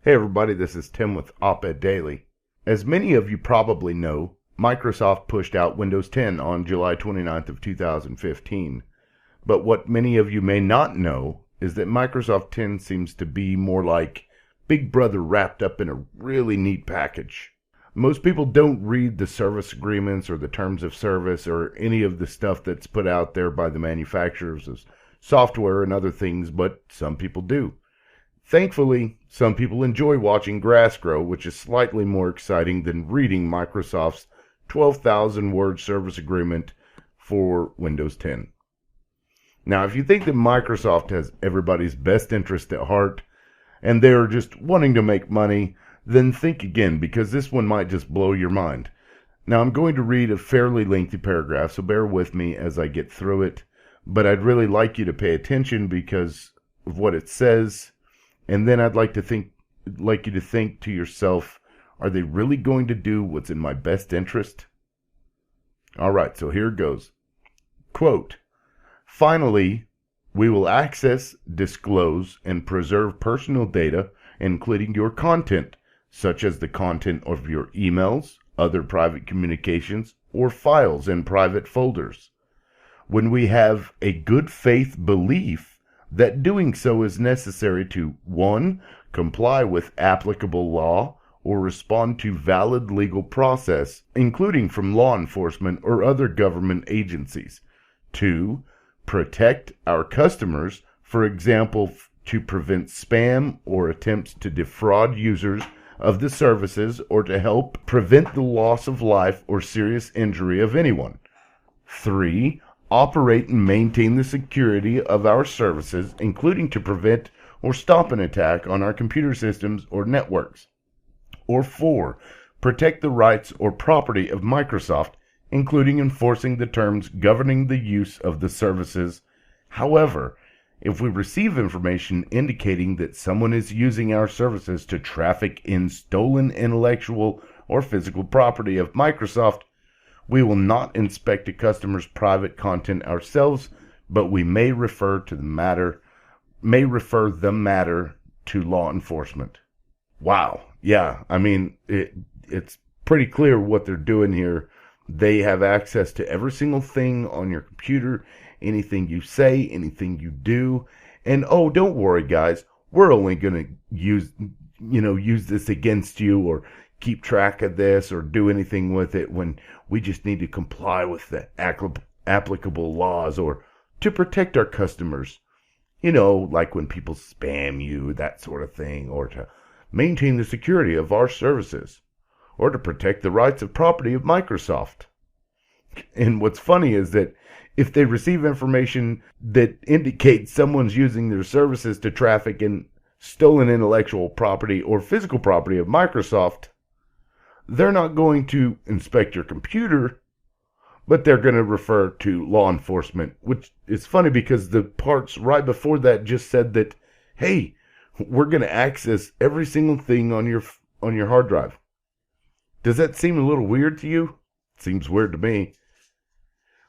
Hey everybody, this is Tim with Op-Ed Daily. As many of you probably know, Microsoft pushed out Windows 10 on July 29th of 2015. But what many of you may not know is that Microsoft 10 seems to be more like Big Brother wrapped up in a really neat package. Most people don't read the service agreements or the terms of service or any of the stuff that's put out there by the manufacturers of software and other things, but some people do. Thankfully, some people enjoy watching grass grow, which is slightly more exciting than reading Microsoft's 12,000-word service agreement for Windows 10. Now, if you think that Microsoft has everybody's best interest at heart and they're just wanting to make money, then think again, because this one might just blow your mind. Now, I'm going to read a fairly lengthy paragraph, so bear with me as I get through it, but I'd really like you to pay attention because of what it says. And then I'd like you to think to yourself, are they really going to do what's in my best interest? All right, so here it goes. Quote, "Finally, we will access, disclose, and preserve personal data, including your content, such as the content of your emails, other private communications, or files in private folders. When we have a good faith belief that doing so is necessary to 1. Comply with applicable law or respond to valid legal process, including from law enforcement or other government agencies. 2. Protect our customers, for example, to prevent spam or attempts to defraud users of the services or to help prevent the loss of life or serious injury of anyone. 3. Operate and maintain the security of our services, including to prevent or stop an attack on our computer systems or networks. Or 4, protect the rights or property of Microsoft, including enforcing the terms governing the use of the services. However, if we receive information indicating that someone is using our services to traffic in stolen intellectual or physical property of Microsoft, we will not inspect a customer's private content ourselves, but we may refer the matter to law enforcement." Wow. Yeah, I mean, it's pretty clear what they're doing here. They have access to every single thing on your computer, anything you say, anything you do. And oh, don't worry, guys. We're only going to use this against you or keep track of this or do anything with it when we just need to comply with the applicable laws or to protect our customers. Like when people spam you, that sort of thing, or to maintain the security of our services, or to protect the rights of property of Microsoft. And what's funny is that if they receive information that indicates someone's using their services to traffic in stolen intellectual property or physical property of Microsoft, they're not going to inspect your computer, but they're going to refer to law enforcement, which is funny because the parts right before that just said that, hey, we're going to access every single thing on your hard drive. Does that seem a little weird to you? Seems weird to me.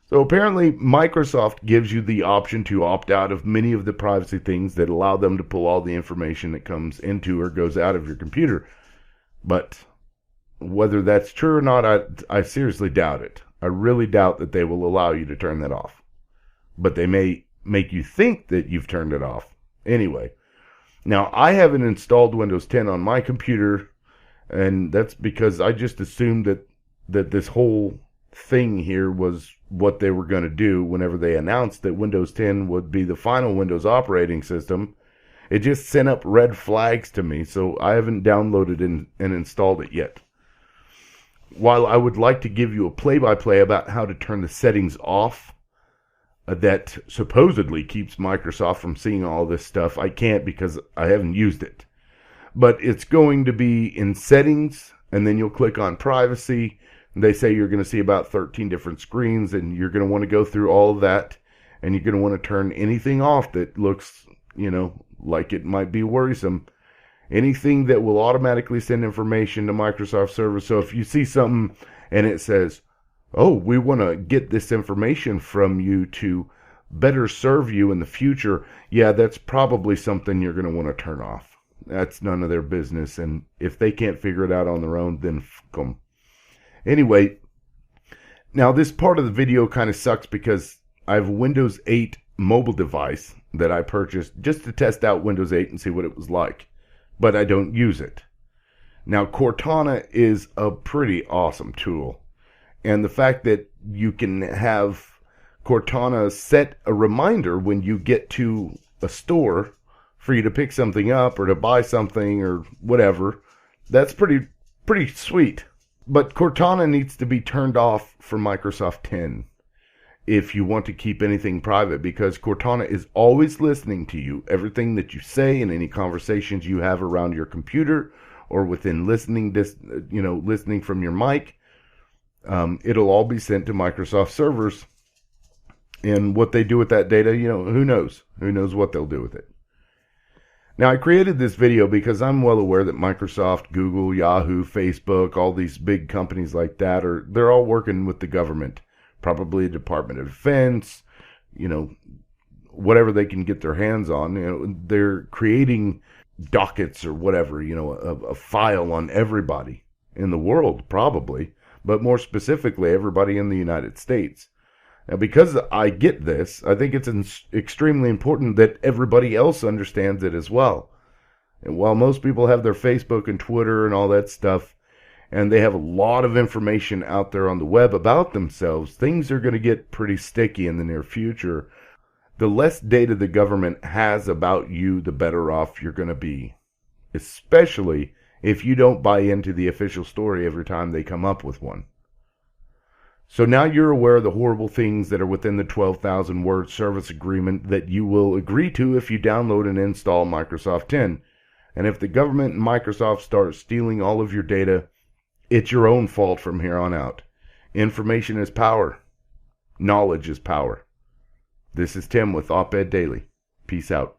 So apparently Microsoft gives you the option to opt out of many of the privacy things that allow them to pull all the information that comes into or goes out of your computer. But whether that's true or not, I seriously doubt it. I really doubt that they will allow you to turn that off. But they may make you think that you've turned it off. Anyway, now I haven't installed Windows 10 on my computer, and that's because I just assumed that this whole thing here was what they were going to do whenever they announced that Windows 10 would be the final Windows operating system. It just sent up red flags to me, so I haven't downloaded and installed it yet. While I would like to give you a play-by-play about how to turn the settings off that supposedly keeps Microsoft from seeing all this stuff, I can't because I haven't used it. But it's going to be in settings, and then you'll click on privacy. They say you're going to see about 13 different screens, and you're going to want to go through all of that, and you're going to want to turn anything off that looks, like it might be worrisome. Anything that will automatically send information to Microsoft servers. So if you see something and it says, oh, we want to get this information from you to better serve you in the future, yeah, that's probably something you're going to want to turn off. That's none of their business. And if they can't figure it out on their own, then fuck them. Anyway, now this part of the video kind of sucks because I have a Windows 8 mobile device that I purchased just to test out Windows 8 and see what it was like. But I don't use it. Now, Cortana is a pretty awesome tool. And the fact that you can have Cortana set a reminder when you get to a store for you to pick something up or to buy something or whatever, that's pretty sweet. But Cortana needs to be turned off for Microsoft 10 if you want to keep anything private, because Cortana is always listening to you, everything that you say and any conversations you have around your computer or within listening from your mic. It'll all be sent to Microsoft servers, and what they do with that data, who knows? Who knows what they'll do with it? Now, I created this video because I'm well aware that Microsoft, Google, Yahoo, Facebook, all these big companies like that, they're all working with the government, probably the Department of Defense, whatever they can get their hands on. They're creating dockets or whatever, a file on everybody in the world, probably, but more specifically, everybody in the United States. Now, because I get this, I think it's extremely important that everybody else understands it as well. And while most people have their Facebook and Twitter and all that stuff, and they have a lot of information out there on the web about themselves, things are going to get pretty sticky in the near future. The less data the government has about you, the better off you're going to be. Especially if you don't buy into the official story every time they come up with one. So now you're aware of the horrible things that are within the 12,000 word service agreement that you will agree to if you download and install Microsoft 10. And if the government and Microsoft start stealing all of your data, it's your own fault from here on out. Information is power. Knowledge is power. This is Tim with Op-Ed Daily. Peace out.